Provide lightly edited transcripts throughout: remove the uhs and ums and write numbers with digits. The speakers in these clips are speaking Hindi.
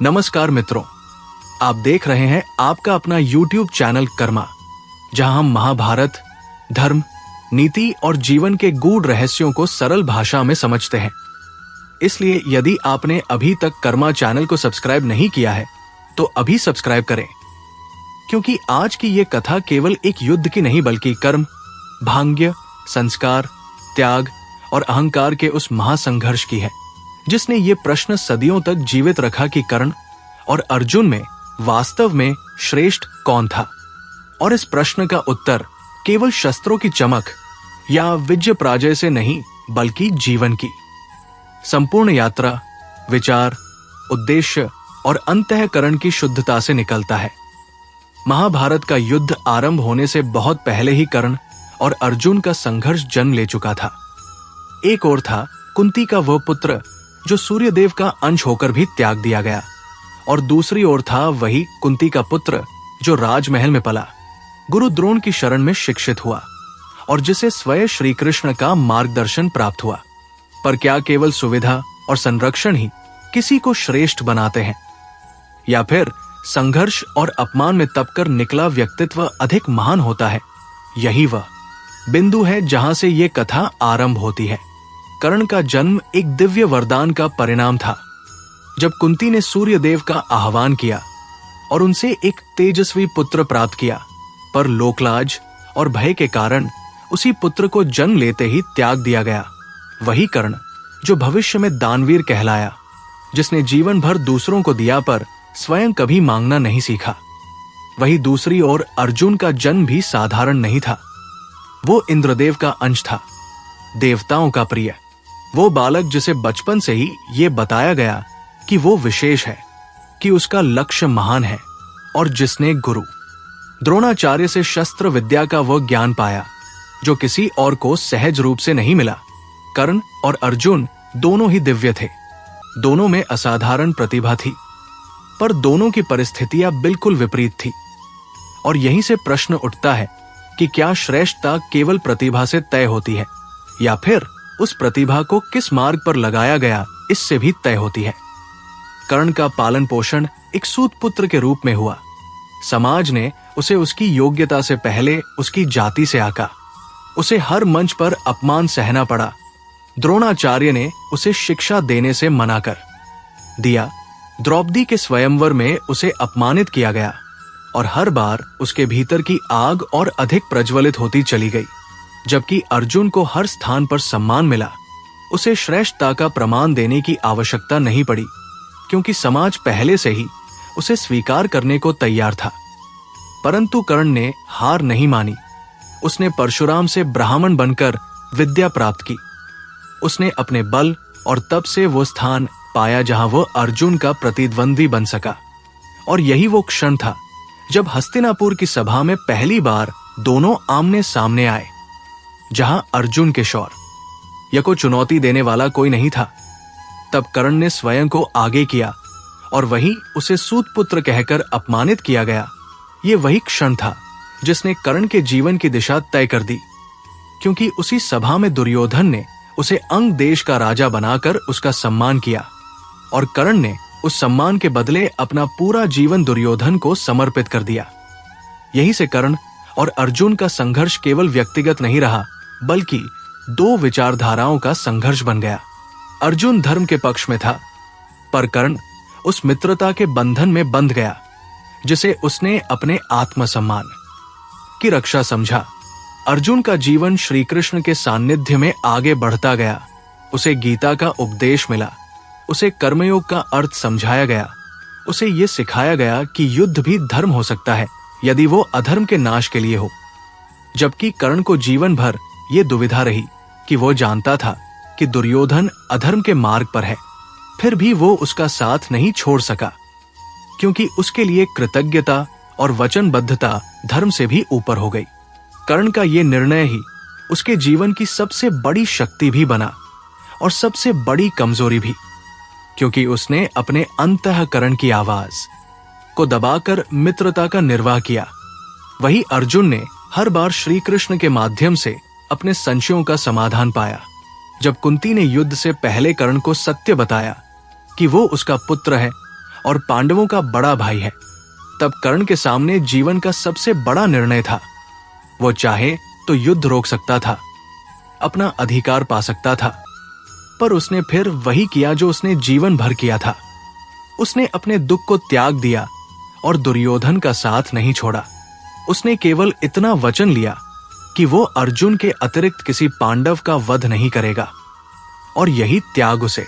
नमस्कार मित्रों, आप देख रहे हैं आपका अपना YouTube चैनल कर्मा, जहां हम महाभारत, धर्म, नीति और जीवन के गूढ़ रहस्यों को सरल भाषा में समझते हैं। इसलिए यदि आपने अभी तक कर्मा चैनल को सब्सक्राइब नहीं किया है तो अभी सब्सक्राइब करें, क्योंकि आज की ये कथा केवल एक युद्ध की नहीं बल्कि कर्म, भाग्य, संस्कार, त्याग और अहंकार के उस महासंघर्ष की है जिसने ये प्रश्न सदियों तक जीवित रखा कि कर्ण और अर्जुन में वास्तव में श्रेष्ठ कौन था। और इस प्रश्न का उत्तर केवल शस्त्रों की चमक या विजय पराजय से नहीं बल्कि जीवन की संपूर्ण यात्रा, विचार, उद्देश्य और अंतःकरण की शुद्धता से निकलता है। महाभारत का युद्ध आरंभ होने से बहुत पहले ही कर्ण और अर्जुन का संघर्ष जन्म ले चुका था। एक ओर था कुंती का वह पुत्र जो सूर्यदेव का अंश होकर भी त्याग दिया गया, और दूसरी ओर था वही कुंती का पुत्र जो राजमहल में पला, गुरु द्रोण की शरण में शिक्षित हुआ और जिसे स्वयं श्री कृष्ण का मार्गदर्शन प्राप्त हुआ। पर क्या केवल सुविधा और संरक्षण ही किसी को श्रेष्ठ बनाते हैं, या फिर संघर्ष और अपमान में तपकर निकला व्यक्तित्व अधिक महान होता है? यही वह बिंदु है जहां से ये कथा आरंभ होती है। कर्ण का जन्म एक दिव्य वरदान का परिणाम था। जब कुंती ने सूर्यदेव का आह्वान किया और उनसे एक तेजस्वी पुत्र प्राप्त किया, पर लोकलाज और भय के कारण उसी पुत्र को जन्म लेते ही त्याग दिया गया। वही कर्ण जो भविष्य में दानवीर कहलाया, जिसने जीवन भर दूसरों को दिया पर स्वयं कभी मांगना नहीं सीखा। वही दूसरी ओर अर्जुन का जन्म भी साधारण नहीं था। वो इंद्रदेव का अंश था, देवताओं का प्रिय, वो बालक जिसे बचपन से ही ये बताया गया कि वो विशेष है, कि उसका लक्ष्य महान है, और जिसने गुरु द्रोणाचार्य से शस्त्र विद्या का वो ज्ञान पाया जो किसी और को सहज रूप से नहीं मिला। कर्ण और अर्जुन दोनों ही दिव्य थे, दोनों में असाधारण प्रतिभा थी, पर दोनों की परिस्थितियां बिल्कुल विपरीत थी। और यहीं से प्रश्न उठता है कि क्या श्रेष्ठता केवल प्रतिभा से तय होती है, या फिर उस प्रतिभा को किस मार्ग पर लगाया गया इससे भी तय होती है। कर्ण का पालन पोषण एक सूत पुत्र के रूप में हुआ। समाज ने उसे उसकी योग्यता से पहले उसकी जाति से आका। उसे हर मंच पर अपमान सहना पड़ा। द्रोणाचार्य ने उसे शिक्षा देने से मना कर दिया। द्रौपदी के स्वयंवर में उसे अपमानित किया गया, और हर बार उसके भीतर की आग और अधिक प्रज्वलित होती चली गई। जबकि अर्जुन को हर स्थान पर सम्मान मिला, उसे श्रेष्ठता का प्रमाण देने की आवश्यकता नहीं पड़ी, क्योंकि समाज पहले से ही उसे स्वीकार करने को तैयार था। परंतु कर्ण ने हार नहीं मानी। उसने परशुराम से ब्राह्मण बनकर विद्या प्राप्त की। उसने अपने बल और तप से वो स्थान पाया जहां वह अर्जुन का प्रतिद्वंदी बन सका। और यही वो क्षण था जब हस्तिनापुर की सभा में पहली बार दोनों आमने सामने आए, जहां अर्जुन के शौर्य को चुनौती देने वाला कोई नहीं था। तब कर्ण ने स्वयं को आगे किया और वहीं उसे सूत पुत्र कहकर अपमानित किया गया। ये वही क्षण था जिसने कर्ण के जीवन की दिशा तय कर दी, क्योंकि उसी सभा में दुर्योधन ने उसे अंग देश का राजा बनाकर उसका सम्मान किया, और कर्ण ने उस सम्मान के बदले अपना पूरा जीवन दुर्योधन को समर्पित कर दिया। यही से कर्ण और अर्जुन का संघर्ष केवल व्यक्तिगत नहीं रहा, बल्कि दो विचारधाराओं का संघर्ष बन गया। अर्जुन धर्म के पक्ष में था, पर कर्ण उस मित्रता के बंधन में बंध गया जिसे उसने अपने आत्मसम्मान की रक्षा समझा। अर्जुन का जीवन श्री कृष्ण के सान्निध्य में आगे बढ़ता गया। उसे गीता का उपदेश मिला, उसे कर्मयोग का अर्थ समझाया गया, उसे ये सिखाया गया कि युद्ध भी धर्म हो सकता है यदि वो अधर्म के नाश के लिए हो। जबकि कर्ण को जीवन भर ये दुविधा रही कि वो जानता था कि दुर्योधन अधर्म के मार्ग पर है, फिर भी वो उसका साथ नहीं छोड़ सका, क्योंकि उसके लिए कृतज्ञता और वचनबद्धता धर्म से भी ऊपर हो गई। कर्ण का ये निर्णय ही उसके जीवन की सबसे बड़ी शक्ति भी बना और सबसे बड़ी कमजोरी भी, क्योंकि उसने अपने अंतःकरण की आवाज को दबाकर मित्रता का निर्वाह किया। वही अर्जुन ने हर बार श्री कृष्ण के माध्यम से अपने संशयों का समाधान पाया। जब कुंती ने युद्ध से पहले कर्ण को सत्य बताया कि वो उसका पुत्र है और पांडवों का बड़ा भाई है। तब कर्ण के सामने जीवन का सबसे बड़ा निर्णय था। वो चाहे तो युद्ध रोक सकता था, अपना अधिकार पा सकता था, पर उसने फिर वही किया जो उसने जीवन भर किया था। उसने अपने दुख को त्याग दिया और दुर्योधन का साथ नहीं छोड़ा। उसने केवल इतना वचन लिया कि वो अर्जुन के अतिरिक्त किसी पांडव का वध नहीं करेगा। और यही त्याग उसे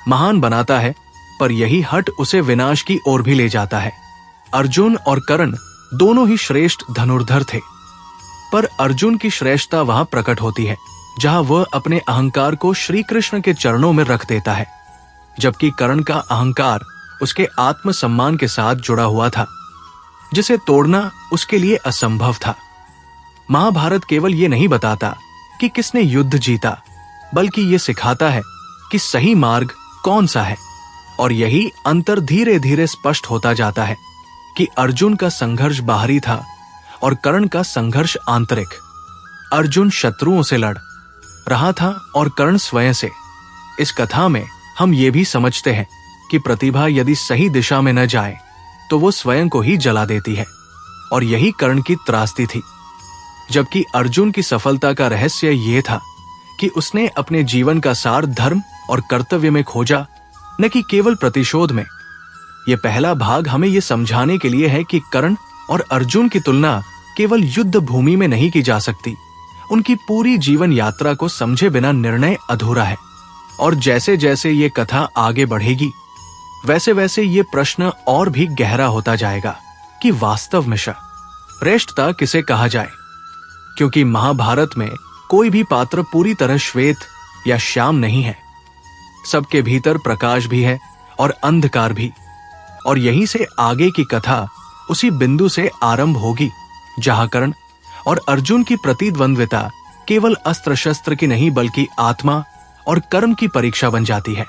महान बनाता है, पर यही हट उसे विनाश की ओर भी ले जाता है। अर्जुन और कर्ण दोनों ही श्रेष्ठ धनुर्धर थे, पर अर्जुन की श्रेष्ठता वहां प्रकट होती है जहां वह अपने अहंकार को श्री कृष्ण के चरणों में रख देता है, जबकि कर्ण का अहंकार उसके आत्मसम्मान के साथ जुड़ा हुआ था, जिसे तोड़ना उसके लिए असंभव था। महाभारत केवल ये नहीं बताता कि किसने युद्ध जीता, बल्कि ये सिखाता है कि सही मार्ग कौन सा है। और यही अंतर धीरे धीरे स्पष्ट होता जाता है कि अर्जुन का संघर्ष बाहरी था और कर्ण का संघर्ष आंतरिक। अर्जुन शत्रुओं से लड़ रहा था और कर्ण स्वयं से। इस कथा में हम ये भी समझते हैं कि प्रतिभा यदि सही दिशा में न जाए तो वो स्वयं को ही जला देती है, और यही कर्ण की त्रासदी थी। जबकि अर्जुन की सफलता का रहस्य ये था कि उसने अपने जीवन का सार धर्म और कर्तव्य में खोजा, न कि केवल प्रतिशोध में। यह पहला भाग हमें यह समझाने के लिए है कि कर्ण और अर्जुन की तुलना केवल युद्ध भूमि में नहीं की जा सकती। उनकी पूरी जीवन यात्रा को समझे बिना निर्णय अधूरा है। और जैसे जैसे ये कथा आगे बढ़ेगी, वैसे वैसे ये प्रश्न और भी गहरा होता जाएगा कि वास्तव में श्रेष्ठता किसे कहा जाए, क्योंकि महाभारत में कोई भी पात्र पूरी तरह श्वेत या श्याम नहीं है। सबके भीतर प्रकाश भी है और अंधकार भी। और यहीं से आगे की कथा उसी बिंदु से आरंभ होगी जहां कर्ण और अर्जुन की प्रतिद्वंद्विता केवल अस्त्र शस्त्र की नहीं बल्कि आत्मा और कर्म की परीक्षा बन जाती है।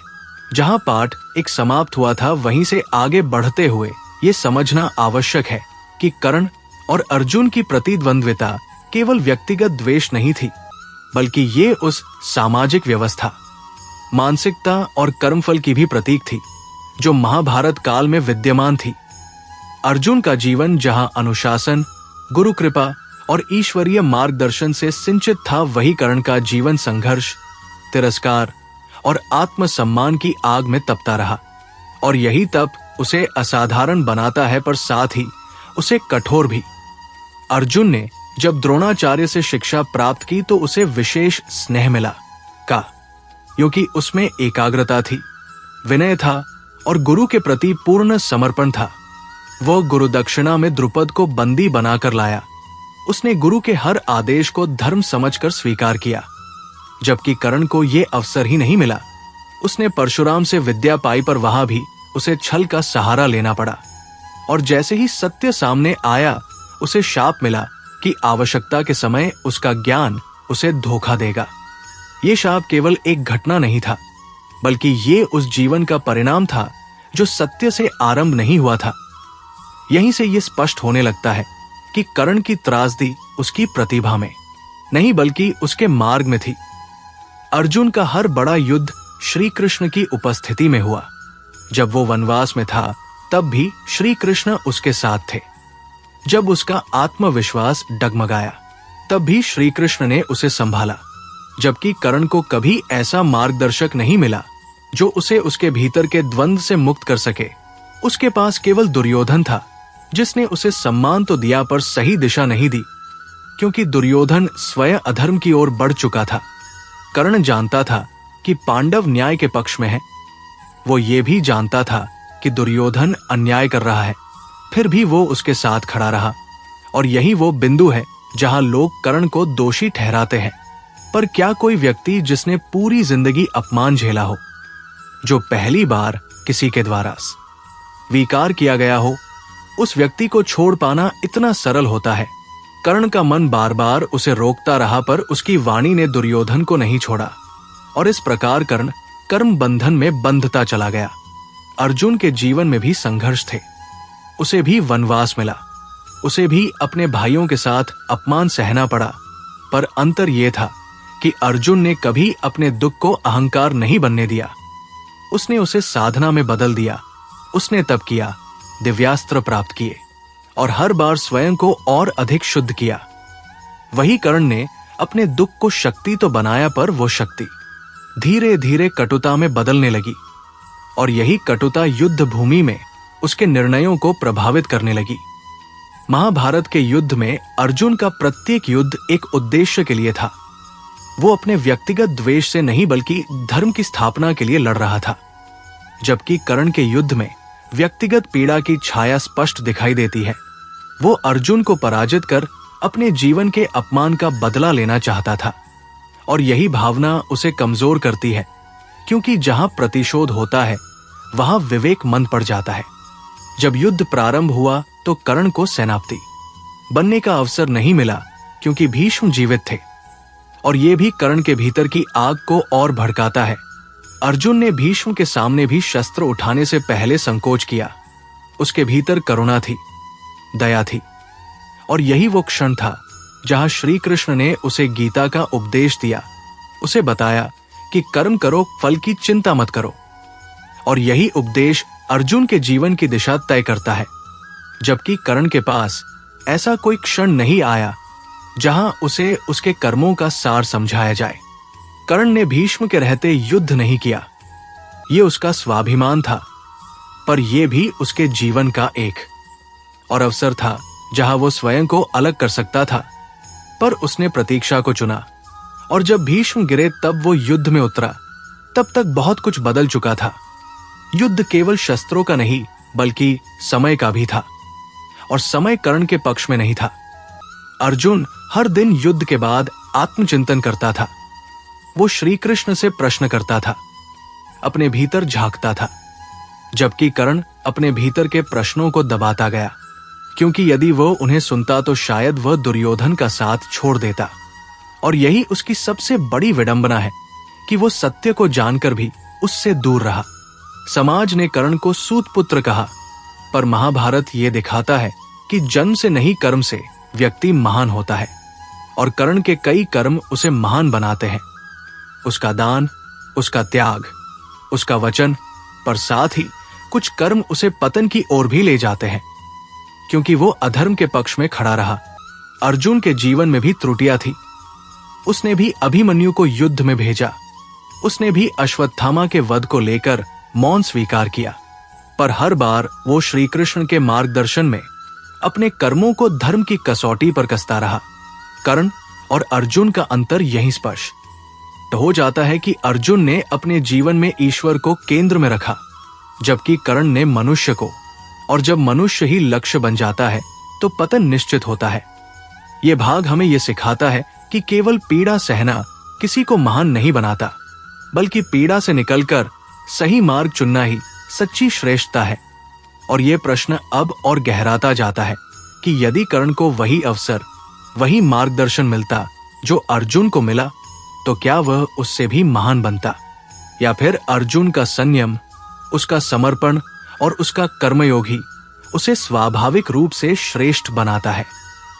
जहां पाठ एक समाप्त हुआ था, वहीं से आगे बढ़ते हुए ये समझना आवश्यक है कि कर्ण और अर्जुन की प्रतिद्वंद्विता केवल व्यक्तिगत द्वेष नहीं थी, बल्कि ये उस सामाजिक व्यवस्था, मानसिकता और कर्मफल की भी प्रतीक थी जो महाभारत काल में विद्यमान थी। अर्जुन का जीवन जहां अनुशासन, गुरु कृपा और ईश्वरीय मार्गदर्शन से सिंचित था, वही कर्ण का जीवन संघर्ष, तिरस्कार और आत्मसम्मान की आग में तपता रहा। और यही तप उसे असाधारण बनाता है, पर साथ ही उसे कठोर भी। अर्जुन ने जब द्रोणाचार्य से शिक्षा प्राप्त की तो उसे विशेष स्नेह मिला, क्योंकि उसमें एकाग्रता थी, विनय था और गुरु के प्रति पूर्ण समर्पण था। वह गुरु दक्षिणा में द्रुपद को बंदी बनाकर लाया। उसने गुरु के हर आदेश को धर्म समझकर स्वीकार किया। जबकि कर्ण को यह अवसर ही नहीं मिला। उसने परशुराम से विद्या पाई, पर वहां भी उसे छल का सहारा लेना पड़ा। और जैसे ही सत्य सामने आया, उसे शाप मिला कि आवश्यकता के समय उसका ज्ञान उसे धोखा देगा। ये शाप केवल एक घटना नहीं था, बल्कि ये उस जीवन का परिणाम था जो सत्य से आरंभ नहीं हुआ था। यहीं से ये स्पष्ट होने लगता है कि कर्ण की त्रासदी उसकी प्रतिभा में नहीं बल्कि उसके मार्ग में थी। अर्जुन का हर बड़ा युद्ध श्री कृष्ण की उपस्थिति में हुआ। जब वो वनवास में था, तब भी श्री कृष्ण उसके साथ थे। जब उसका आत्मविश्वास डगमगाया, तब भी श्री कृष्ण ने उसे संभाला। जबकि कर्ण को कभी ऐसा मार्गदर्शक नहीं मिला जो उसे उसके भीतर के द्वंद्व से मुक्त कर सके। उसके पास केवल दुर्योधन था, जिसने उसे सम्मान तो दिया पर सही दिशा नहीं दी, क्योंकि दुर्योधन स्वयं अधर्म की ओर बढ़ चुका था। कर्ण जानता था कि पांडव न्याय के पक्ष में है। वो ये भी जानता था कि दुर्योधन अन्याय कर रहा है, फिर भी वो उसके साथ खड़ा रहा। और यही वो बिंदु है जहां लोग कर्ण को दोषी ठहराते हैं। पर क्या कोई व्यक्ति जिसने पूरी जिंदगी अपमान झेला हो, जो पहली बार किसी के द्वारा स्वीकार किया गया हो, उस व्यक्ति को छोड़ पाना इतना सरल होता है? कर्ण का मन बार बार उसे रोकता रहा, पर उसकी वाणी ने दुर्योधन को नहीं छोड़ा। और इस प्रकार कर्ण कर्म बंधन में बंधता चला गया। अर्जुन के जीवन में भी संघर्ष थे। उसे भी वनवास मिला, उसे भी अपने भाइयों के साथ अपमान सहना पड़ा। पर अंतर यह था कि अर्जुन ने कभी अपने दुख को अहंकार नहीं बनने दिया। उसने उसे साधना में बदल दिया, उसने तप किया, दिव्यास्त्र प्राप्त किए और हर बार स्वयं को और अधिक शुद्ध किया। वही कर्ण ने अपने दुख को शक्ति तो बनाया, पर वो शक्ति धीरे धीरे कटुता में बदलने लगी और यही कटुता युद्ध भूमि में उसके निर्णयों को प्रभावित करने लगी। महाभारत के युद्ध में अर्जुन का प्रत्येक युद्ध एक उद्देश्य के लिए था। वो अपने व्यक्तिगत द्वेष से नहीं बल्कि धर्म की स्थापना के लिए लड़ रहा था। जबकि कर्ण के युद्ध में व्यक्तिगत पीड़ा की छाया स्पष्ट दिखाई देती है। वो अर्जुन को पराजित कर अपने जीवन के अपमान का बदला लेना चाहता था और यही भावना उसे कमजोर करती है, क्योंकि जहां प्रतिशोध होता है वहां विवेक मंद पड़ जाता है। जब युद्ध प्रारंभ हुआ तो कर्ण को सेनापति बनने का अवसर नहीं मिला, क्योंकि भीष्म जीवित थे और यह भी कर्ण के भीतर की आग को और भड़काता है। अर्जुन ने भीष्म के सामने भी शस्त्र उठाने से पहले संकोच किया। उसके भीतर करुणा थी, दया थी और यही वो क्षण था जहां श्री कृष्ण ने उसे गीता का उपदेश दिया। उसे बताया कि कर्म करो, फल की चिंता मत करो। और यही उपदेश अर्जुन के जीवन की दिशा तय करता है। जबकि कर्ण के पास ऐसा कोई क्षण नहीं आया जहां उसे उसके कर्मों का सार समझाया जाए। कर्ण ने भीष्म के रहते युद्ध नहीं किया, ये उसका स्वाभिमान था, पर यह भी उसके जीवन का एक और अवसर था जहां वो स्वयं को अलग कर सकता था। पर उसने प्रतीक्षा को चुना और जब भीष्म गिरे तब वो युद्ध में उतरा। तब तक बहुत कुछ बदल चुका था। युद्ध केवल शस्त्रों का नहीं बल्कि समय का भी था और समय कर्ण के पक्ष में नहीं था। अर्जुन हर दिन युद्ध के बाद आत्मचिंतन करता था। वो श्री कृष्ण से प्रश्न करता था, अपने भीतर झांकता था, जबकि कर्ण अपने भीतर के प्रश्नों को दबाता गया, क्योंकि यदि वो उन्हें सुनता तो शायद वह दुर्योधन का साथ छोड़ देता। और यही उसकी सबसे बड़ी विडंबना है कि वो सत्य को जानकर भी उससे दूर रहा। समाज ने कर्ण को सूत पुत्र कहा, पर महाभारत ये दिखाता है कि जन्म से नहीं कर्म से व्यक्ति महान होता है और कर्ण के कई कर्म उसे महान बनाते हैं। उसका दान, उसका त्याग, उसका वचन, पर साथ ही कुछ कर्म उसे पतन की ओर भी ले जाते हैं, क्योंकि वो अधर्म के पक्ष में खड़ा रहा। अर्जुन के जीवन में भी त्रुटियां थी। उसने भी अभिमन्यु को युद्ध में भेजा। उसने भी अश्वत्थामा के वध को लेकर मौन स्वीकार किया, पर हर बार वो श्री कृष्ण के मार्गदर्शन में अपने कर्मों को धर्म की कसौटी पर कसता रहा। कर्ण और अर्जुन का अंतर यहीं स्पष्ट हो जाता है कि अर्जुन ने अपने जीवन में ईश्वर को केंद्र में रखा, जबकि कर्ण ने मनुष्य को, और जब मनुष्य ही लक्ष्य बन जाता है तो पतन निश्चित होता है। यह भाग हमें यह सिखाता है कि केवल पीड़ा सहना किसी को महान नहीं बनाता, बल्कि पीड़ा से निकलकर सही मार्ग चुनना ही सच्ची श्रेष्ठता है। और यह प्रश्न अब और गहराता जाता है कि यदि कर्ण को वही अवसर, वही मार्गदर्शन मिलता जो अर्जुन को मिला, तो क्या वह उससे भी महान बनता, या फिर अर्जुन का संयम, उसका समर्पण और उसका कर्मयोग ही उसे स्वाभाविक रूप से श्रेष्ठ बनाता है।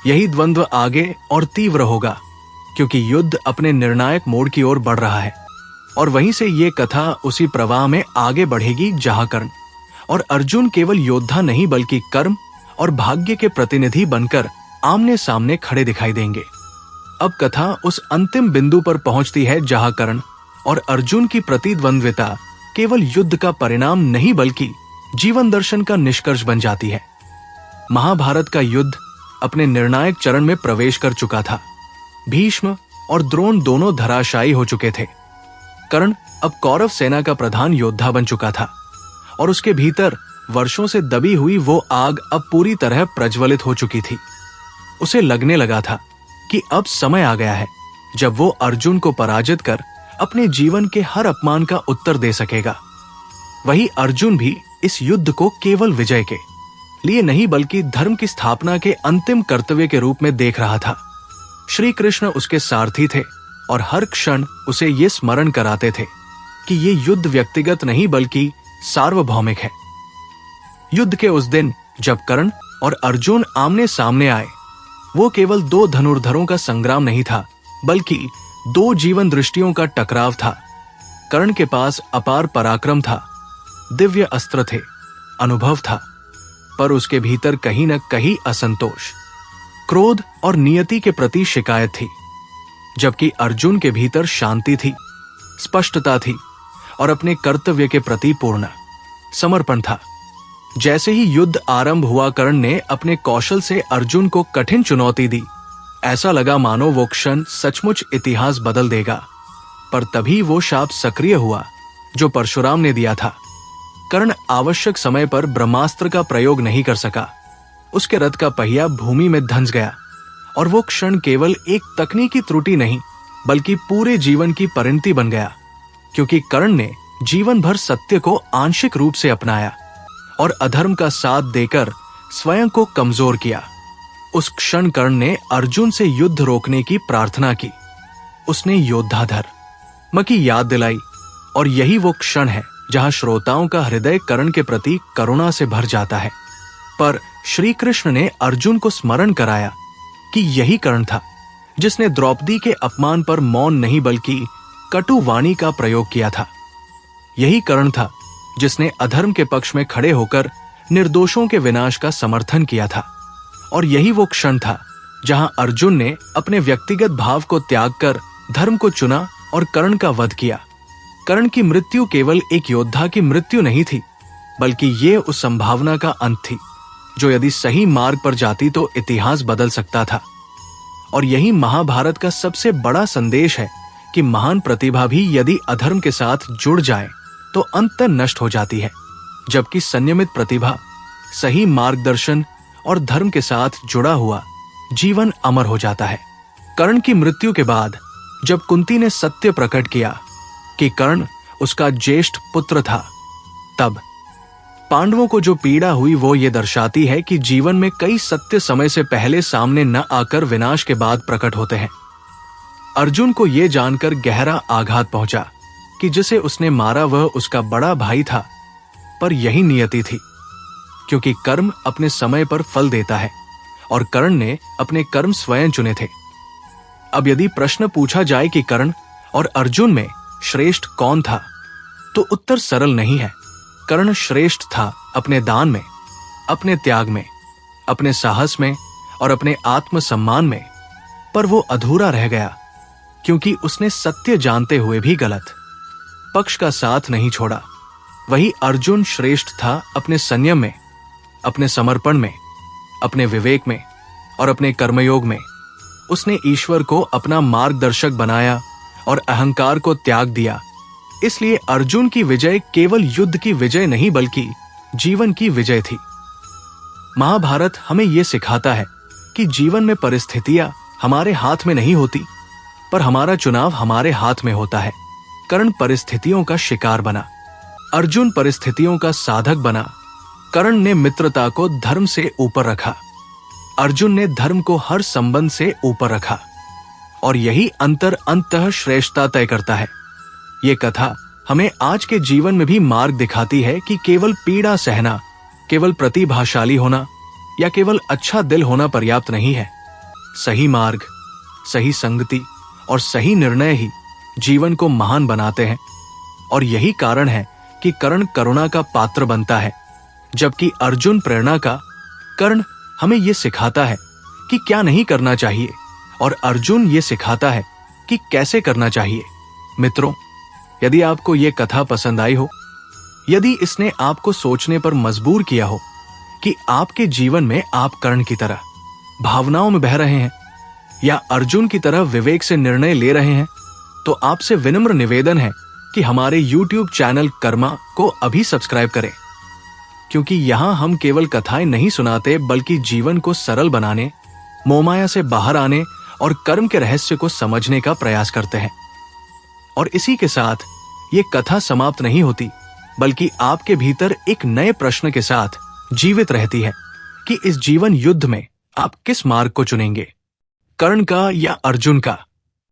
यही द्वंद्व आगे और तीव्र होगा, क्योंकि युद्ध अपने निर्णायक मोड़ की ओर बढ़ रहा है और वहीं से ये कथा उसी प्रवाह में आगे बढ़ेगी जहां कर्ण और अर्जुन केवल योद्धा नहीं बल्कि कर्म और भाग्य के प्रतिनिधि बनकर आमने सामने खड़े दिखाई देंगे। अब कथा उस अंतिम बिंदु पर पहुंचती है जहां कर्ण और अर्जुन की प्रतिद्वंद्विता केवल युद्ध का परिणाम नहीं बल्कि जीवन दर्शन का निष्कर्ष बन जाती है। महाभारत का युद्ध अपने निर्णायक चरण में प्रवेश कर चुका था। भीष्म और द्रोण दोनों धराशायी हो चुके थे। कर्ण अब कौरव सेना का प्रधान योद्धा बन चुका था और उसके भीतर वर्षों से दबी हुई वो आग अब पूरी तरह प्रज्वलित हो चुकी थी। उसे लगने लगा था कि अब समय आ गया है जब वो अर्जुन को पराजित कर अपने जीवन के हर अपमान का उत्तर दे सकेगा। वही अर्जुन भी इस युद्ध को केवल विजय के लिए नहीं बल्कि धर्म की स्थापना के अंतिम कर्तव्य के रूप में देख रहा था। श्री कृष्ण उसके सारथी थे और हर क्षण उसे ये स्मरण कराते थे कि ये युद्ध व्यक्तिगत नहीं बल्कि सार्वभौमिक है। युद्ध के उस दिन जब कर्ण और अर्जुन आमने सामने आए, वो केवल दो धनुर्धरों का संग्राम नहीं था बल्कि दो जीवन दृष्टियों का टकराव था। कर्ण के पास अपार पराक्रम था, दिव्य अस्त्र थे अनुभव था, पर उसके भीतर कहीं न कहीं असंतोष, क्रोध और नियति के प्रति शिकायत थी। जबकि अर्जुन के भीतर शांति थी, स्पष्टता थी और अपने कर्तव्य के प्रति पूर्ण समर्पण था। जैसे ही युद्ध आरंभ हुआ, कर्ण ने अपने कौशल से अर्जुन को कठिन चुनौती दी। ऐसा लगा मानो वो क्षण सचमुच इतिहास बदल देगा। पर तभी वो शाप सक्रिय हुआ जो परशुराम ने दिया था। कर्ण आवश्यक समय पर ब्रह्मास्त्र का प्रयोग नहीं कर सका। उसके रथ का पहिया भूमि में धंस गया और वो क्षण केवल एक तकनीकी त्रुटि नहीं, बल्कि पूरे जीवन की परिणति बन गया। क्योंकि कर्ण ने जीवन भर सत्य को आंशिक रूप से अपनाया और अधर्म का साथ देकर स्वयं को कमजोर किया। उस क्षण कर्ण ने अर्जुन से युद्ध रोकने की प्रार्थना की। उसने योद्धा धर्म की याद दिलाई और यही वो क्षण है जहां श्रोताओं का हृदय कर्ण के प्रति करुणा से भर जाता है। पर श्री कृष्ण ने अर्जुन को स्मरण कराया कि यही कर्ण था जिसने द्रौपदी के अपमान पर मौन नहीं बल्कि कटु वाणी का प्रयोग किया था। यही कर्ण था जिसने अधर्म के पक्ष में खड़े होकर निर्दोषों के विनाश का समर्थन किया था। और यही वो क्षण था जहां अर्जुन ने अपने व्यक्तिगत भाव को त्याग कर धर्म को चुना और कर्ण का वध किया। कर्ण की मृत्यु केवल एक योद्धा की मृत्यु नहीं थी, बल्कि ये उस संभावना का अंत थी जो यदि सही मार्ग पर जाती तो इतिहास बदल सकता था। और यही महाभारत का सबसे बड़ा संदेश है कि महान प्रतिभा भी यदि अधर्म के साथ जुड़ जाए तो अंततः नष्ट हो जाती है, जबकि संयमित प्रतिभा, सही मार्गदर्शन और धर्म के साथ जुड़ा हुआ जीवन अमर हो जाता है। कर्ण की मृत्यु के बाद जब कुंती ने सत्य प्रकट किया कि कर्ण उसका ज्येष्ठ पुत्र था, तब पांडवों को जो पीड़ा हुई वो ये दर्शाती है कि जीवन में कई सत्य समय से पहले सामने न आकर विनाश के बाद प्रकट होते हैं। अर्जुन को ये जानकर गहरा आघात पहुंचा कि जिसे उसने मारा वह उसका बड़ा भाई था, पर यही नियति थी, क्योंकि कर्म अपने समय पर फल देता है और कर्ण ने अपने कर्म स्वयं चुने थे। अब यदि प्रश्न पूछा जाए कि कर्ण और अर्जुन में श्रेष्ठ कौन था, तो उत्तर सरल नहीं है। कर्ण श्रेष्ठ था अपने दान में, अपने त्याग में, अपने साहस में और अपने आत्मसम्मान में, पर वो अधूरा रह गया क्योंकि उसने सत्य जानते हुए भी गलत पक्ष का साथ नहीं छोड़ा। वही अर्जुन श्रेष्ठ था अपने संयम में, अपने समर्पण में, अपने विवेक में और अपने कर्मयोग में। उसने ईश्वर को अपना मार्गदर्शक बनाया और अहंकार को त्याग दिया। इसलिए अर्जुन की विजय केवल युद्ध की विजय नहीं बल्कि जीवन की विजय थी। महाभारत हमें यह सिखाता है कि जीवन में परिस्थितियां हमारे हाथ में नहीं होती, पर हमारा चुनाव हमारे हाथ में होता है। कर्ण परिस्थितियों का शिकार बना, अर्जुन परिस्थितियों का साधक बना। कर्ण ने मित्रता को धर्म से ऊपर रखा, अर्जुन ने धर्म को हर संबंध से ऊपर रखा। और यही अंतर अंततः श्रेष्ठता तय करता है। ये कथा हमें आज के जीवन में भी मार्ग दिखाती है कि केवल पीड़ा सहना, केवल प्रतिभाशाली होना या केवल अच्छा दिल होना पर्याप्त नहीं है। सही मार्ग, सही संगति और सही निर्णय ही जीवन को महान बनाते हैं। और यही कारण है कि कर्ण करुणा का पात्र बनता है, जबकि अर्जुन प्रेरणा का। कर्ण हमें यह सिखाता है कि क्या नहीं करना चाहिए और अर्जुन ये सिखाता है कि कैसे करना चाहिए। मित्रों, यदि आपको ये कथा पसंद आई हो, यदि इसने आपको सोचने पर मजबूर किया हो कि आपके जीवन में आप कर्ण की तरह भावनाओं में बह रहे हैं या अर्जुन की तरह विवेक से निर्णय ले रहे हैं, तो आपसे विनम्र निवेदन है कि हमारे YouTube चैनल कर्मा को अभी सब्सक्राइब करें, क्योंकि यहां हम केवल कथाएं नहीं सुनाते बल्कि जीवन को सरल बनाने, मोहमाया से बाहर आने और कर्म के रहस्य को समझने का प्रयास करते हैं। और इसी के साथ ये कथा समाप्त नहीं होती, बल्कि आपके भीतर एक नए प्रश्न के साथ जीवित रहती है कि इस जीवन युद्ध में आप किस मार्ग को चुनेंगे, कर्ण का या अर्जुन का।